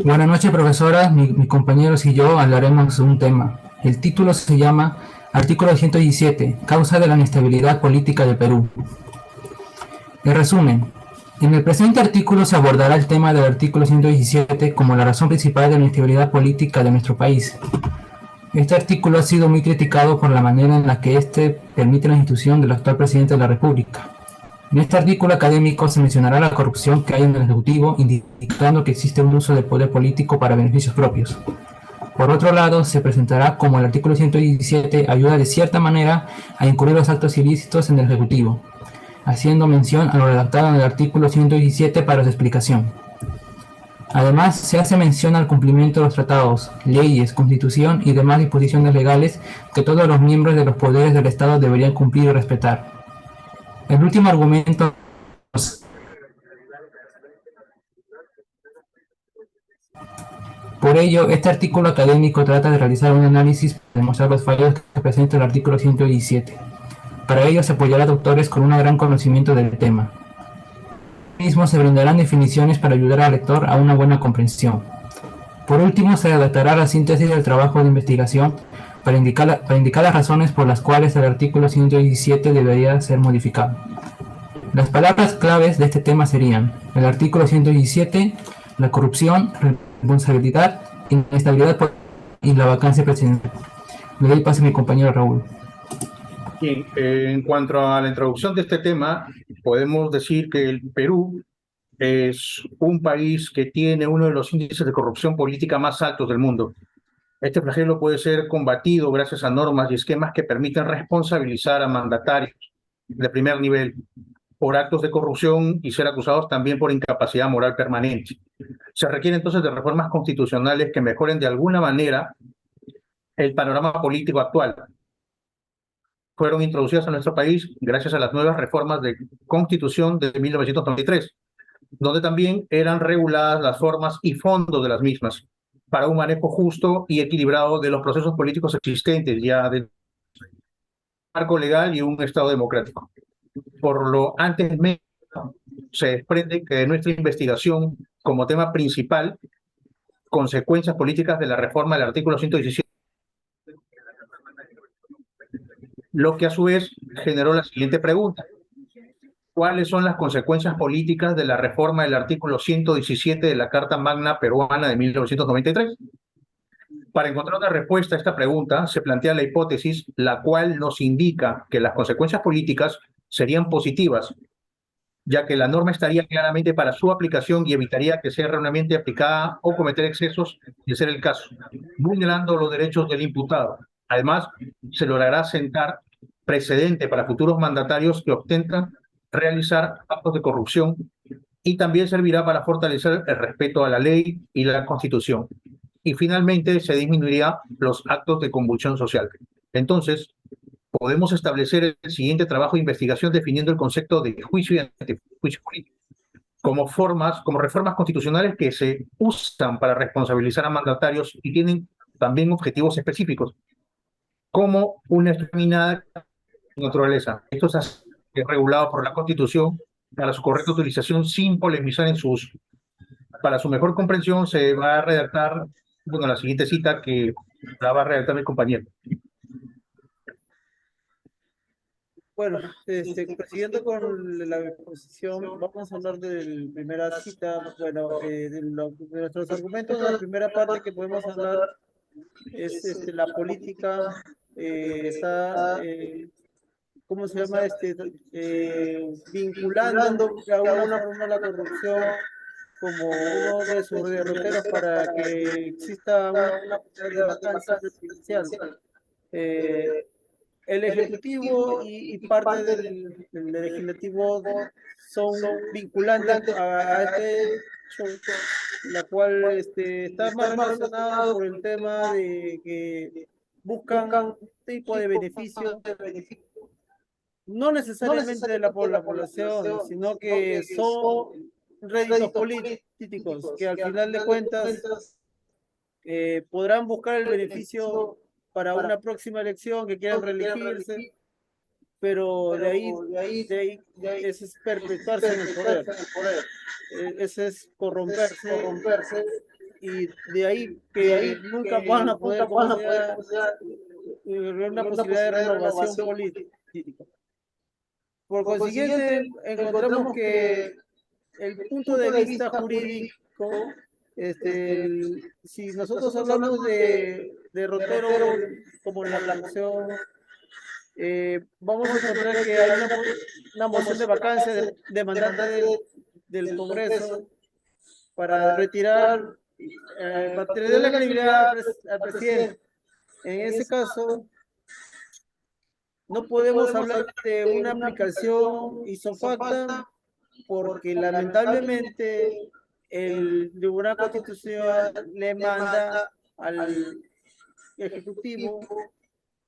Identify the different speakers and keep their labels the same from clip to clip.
Speaker 1: Buenas noches, profesora. Mis compañeros y yo hablaremos de un tema. El título se llama Artículo 117, causa de la inestabilidad política del Perú. En resumen, en el presente artículo se abordará el tema del artículo 117 como la razón principal de la inestabilidad política de nuestro país. Este artículo ha sido muy criticado por la manera en la que éste permite la institución del actual presidente de la República. En este artículo académico se mencionará la corrupción que hay en el Ejecutivo, indicando que existe un uso del poder político para beneficios propios. Por otro lado, se presentará como el artículo 117 ayuda de cierta manera a incurrir los actos ilícitos en el Ejecutivo, haciendo mención a lo redactado en el artículo 117 para su explicación. Además, se hace mención al cumplimiento de los tratados, leyes, constitución y demás disposiciones legales que todos los miembros de los poderes del Estado deberían cumplir y respetar. El último argumento. Por ello, este artículo académico trata de realizar un análisis para demostrar los fallos que presenta el artículo 117. Para ello se apoyará a doctores con un gran conocimiento del tema. Asimismo, se brindarán definiciones para ayudar al lector a una buena comprensión. Por último, se redactará la síntesis del trabajo de investigación para indicar las razones por las cuales el artículo 117 debería ser modificado. Las palabras claves de este tema serían el artículo 117, la corrupción, responsabilidad, inestabilidad y la vacancia presidencial. Le doy paso a mi compañero Raúl.
Speaker 2: Bien, en cuanto a la introducción de este tema, podemos decir que el Perú es un país que tiene uno de los índices de corrupción política más altos del mundo. Este flagelo puede ser combatido gracias a normas y esquemas que permiten responsabilizar a mandatarios de primer nivel por actos de corrupción y ser acusados también por incapacidad moral permanente. Se requiere entonces de reformas constitucionales que mejoren de alguna manera el panorama político actual. Fueron introducidas en nuestro país gracias a las nuevas reformas de Constitución de 1993, donde también eran reguladas las formas y fondos de las mismas para un manejo justo y equilibrado de los procesos políticos existentes ya de marco legal y un Estado democrático. Por lo antes se desprende que de nuestra investigación como tema principal, consecuencias políticas de la reforma del artículo 117, lo que a su vez generó la siguiente pregunta. ¿Cuáles son las consecuencias políticas de la reforma del artículo 117 de la Carta Magna Peruana de 1993? Para encontrar una respuesta a esta pregunta, se plantea la hipótesis, la cual nos indica que las consecuencias políticas serían positivas, ya que la norma estaría claramente para su aplicación y evitaría que sea erróneamente aplicada o cometer excesos, de ser el caso, vulnerando los derechos del imputado. Además, se logrará sentar precedente para futuros mandatarios que ostentan realizar actos de corrupción y también servirá para fortalecer el respeto a la ley y la Constitución. Y finalmente se disminuiría los actos de convulsión social. Entonces, podemos establecer el siguiente trabajo de investigación definiendo el concepto de juicio y antejuicio político como reformas constitucionales que se usan para responsabilizar a mandatarios y tienen también objetivos específicos, como una determinada naturaleza. Esto es regulado por la Constitución para su correcta utilización sin polemizar en su uso. Para su mejor comprensión se va a redactar, bueno, la siguiente cita que la va a redactar mi compañero.
Speaker 3: Bueno, prosiguiendo con la exposición, vamos a hablar de la primera cita, bueno, de nuestros argumentos. La primera parte que podemos hablar es la política, ¿cómo se llama? Vinculando de alguna forma la corrupción como uno de sus derroteros para que exista una posibilidad de vacancia presidencial. El Ejecutivo y parte del Legislativo son vinculantes a este hecho, la cual está más relacionado por el tema de que buscan un tipo de beneficio, no necesariamente de la población, sino que son réditos políticos que al final de cuentas podrán buscar el beneficio para una próxima elección que quieran reelegirse, pero de ahí ese es perpetuarse en el poder, ese es corromperse, y de ahí que nunca van a poder, como sea, una posibilidad de renovación política. Por consiguiente, encontramos que el punto de vista jurídico, si nosotros hablamos de derrotero como la Constitución, vamos a encontrar que hay una moción de vacancia demandante del Congreso para retirar, para tener la credibilidad al presidente. En ese caso, no podemos hablar de una aplicación isofacta porque lamentablemente el Tribunal Constitucional le manda al Ejecutivo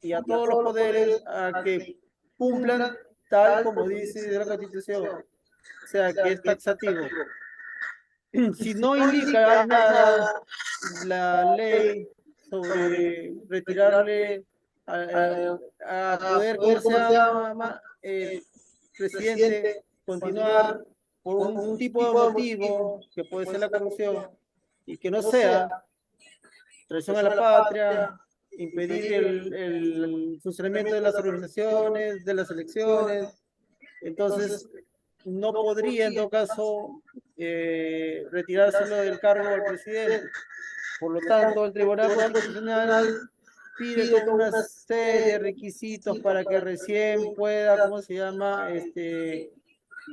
Speaker 3: y a todos los poderes a que cumplan tal como dice la Constitución, o sea, que es taxativo. Si no indica nada la ley sobre retirarle a poder, como se llama, el presidente continuar por un tipo de motivo que puede ser la corrupción y que no sea traición a la patria, impedir el funcionamiento de las organizaciones, de las elecciones. Entonces, no podría en todo caso retirárselo del cargo al presidente. Por lo tanto, el Tribunal Constitucional pide toda una serie de requisitos para que recién pueda, ¿cómo se llama?,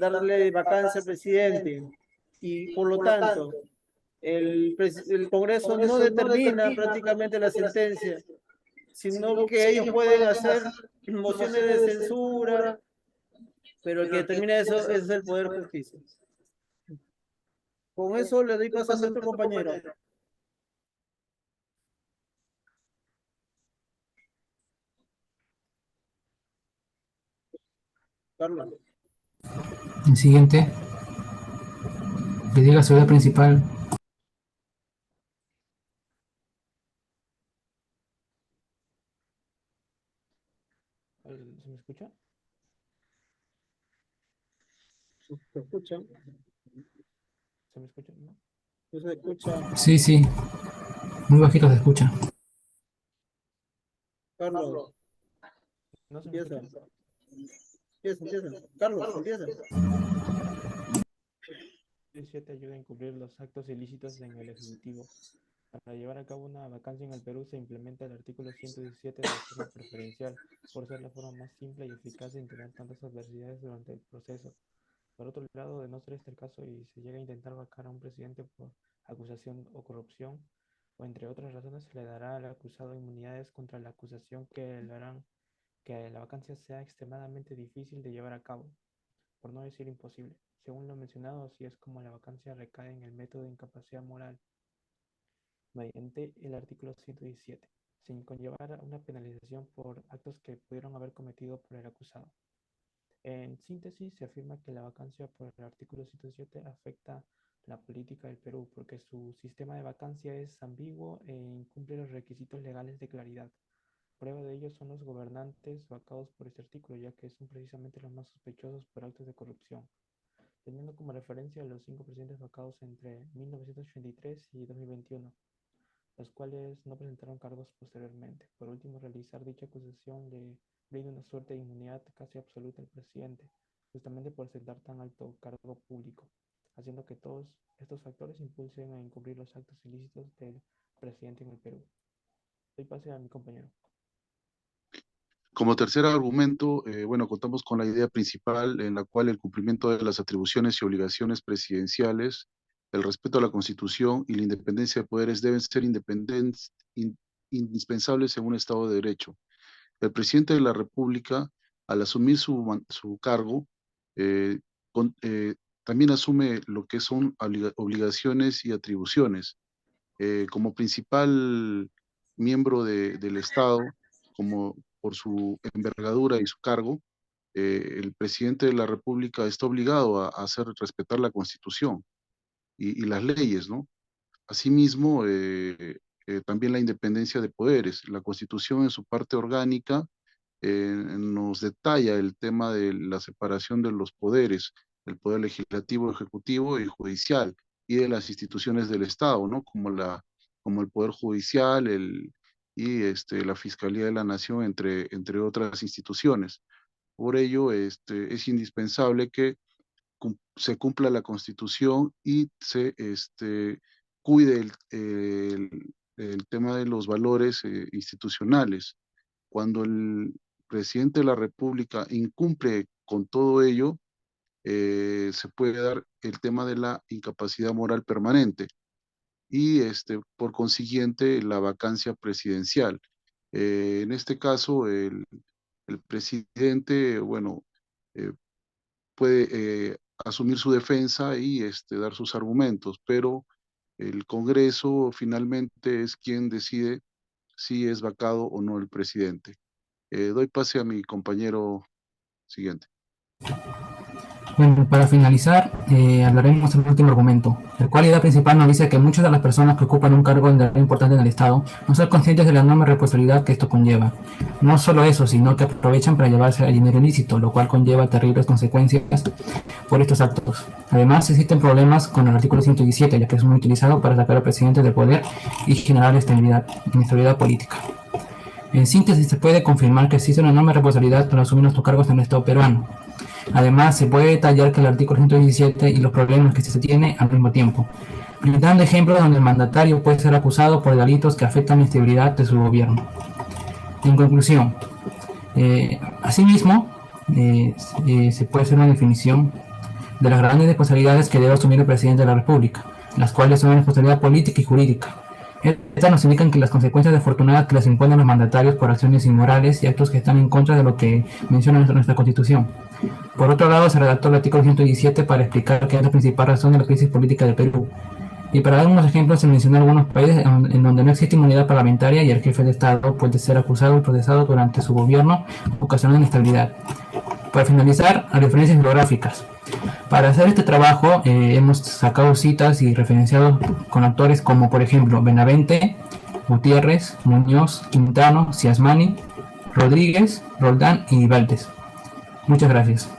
Speaker 3: darle vacancia al presidente. Y por lo tanto, el Congreso no determina prácticamente la sentencia, sino que ellos pueden hacer mociones de censura, pero el que determina eso es el Poder Justicia. Con eso le doy paso a nuestro compañero. Carlos.
Speaker 1: El siguiente, que diga su idea principal.
Speaker 4: ¿Se me escucha?
Speaker 3: ¿Se escucha?
Speaker 4: ¿Se me escucha? ¿No?
Speaker 3: ¿No se escucha?
Speaker 1: Sí, sí, muy bajito se escucha.
Speaker 3: Carlos,
Speaker 4: ¿No se me
Speaker 3: empieza.
Speaker 4: escucha?
Speaker 3: Empieza. Carlos, empieza.
Speaker 4: 17 ayuda a encubrir los actos ilícitos en el Ejecutivo. Para llevar a cabo una vacancia en el Perú se implementa el artículo 117 de forma preferencial, por ser la forma más simple y eficaz de tener tantas adversidades durante el proceso. Por otro lado, de no ser este el caso y se llega a intentar vacar a un presidente por acusación o corrupción, o entre otras razones, se le dará al acusado inmunidades contra la acusación que le harán que la vacancia sea extremadamente difícil de llevar a cabo, por no decir imposible. Según lo mencionado, así es como la vacancia recae en el método de incapacidad moral, mediante el artículo 117, sin conllevar una penalización por actos que pudieron haber cometido por el acusado. En síntesis, se afirma que la vacancia por el artículo 107 afecta la política del Perú porque su sistema de vacancia es ambiguo e incumple los requisitos legales de claridad. Prueba de ello son los gobernantes vacados por este artículo, ya que son precisamente los más sospechosos por actos de corrupción, teniendo como referencia a los 5 presidentes vacados entre 1983 y 2021, los cuales no presentaron cargos posteriormente. Por último, realizar dicha acusación le brinda una suerte de inmunidad casi absoluta al presidente, justamente por sentar tan alto cargo público, haciendo que todos estos factores impulsen a encubrir los actos ilícitos del presidente en el Perú. Doy pase a mi compañero.
Speaker 5: Como tercer argumento, bueno, contamos con la idea principal en la cual el cumplimiento de las atribuciones y obligaciones presidenciales, el respeto a la Constitución y la independencia de poderes deben ser indispensables en un Estado de Derecho. El presidente de la República, al asumir su cargo, eh, también asume lo que son obligaciones y atribuciones. Como principal miembro del Estado, como por su envergadura y su cargo, el presidente de la República está obligado a hacer respetar la Constitución y las leyes, ¿no? Asimismo, también la independencia de poderes. La Constitución en su parte orgánica nos detalla el tema de la separación de los poderes, el poder legislativo, ejecutivo y judicial, y de las instituciones del Estado, ¿no? Como el Poder Judicial y la Fiscalía de la Nación, entre otras instituciones. Por ello, es indispensable que se cumpla la Constitución y se cuide el tema de los valores institucionales. Cuando el presidente de la República incumple con todo ello, se puede dar el tema de la incapacidad moral permanente y por consiguiente la vacancia presidencial. En este caso, el presidente, bueno, puede asumir su defensa y dar sus argumentos, pero el Congreso finalmente es quien decide si es vacado o no el presidente. Doy pase a mi compañero siguiente.
Speaker 1: Bueno, para finalizar, hablaremos del último argumento. El cual idea principal nos dice que muchas de las personas que ocupan un cargo de importante en el Estado no son conscientes de la enorme responsabilidad que esto conlleva. No solo eso, sino que aprovechan para llevarse el dinero ilícito, lo cual conlleva terribles consecuencias por estos actos. Además, existen problemas con el artículo 117, ya que es muy utilizado para sacar al presidente del poder y generar inestabilidad política. En síntesis, se puede confirmar que existe una enorme responsabilidad para asumir nuestros cargos en el Estado peruano. Además, se puede detallar que el artículo 117 y los problemas que se tiene al mismo tiempo, brindando ejemplos donde el mandatario puede ser acusado por delitos que afectan la estabilidad de su gobierno. En conclusión, asimismo, se puede hacer una definición de las grandes responsabilidades que debe asumir el presidente de la República, las cuales son responsabilidad política y jurídica. Estas nos indican que las consecuencias desafortunadas que les imponen los mandatarios por acciones inmorales y actos que están en contra de lo que menciona nuestra Constitución. Por otro lado, se redactó el artículo 117 para explicar que es la principal razón de la crisis política del Perú. Y para dar unos ejemplos, se mencionó algunos países en donde no existe inmunidad parlamentaria y el jefe de Estado puede ser acusado y procesado durante su gobierno, ocasionando inestabilidad. Para finalizar, a referencias bibliográficas. Para hacer este trabajo hemos sacado citas y referenciado con autores como, por ejemplo, Benavente, Gutiérrez, Muñoz, Quintano, Ciasmani, Rodríguez, Roldán y Valdes. Muchas gracias.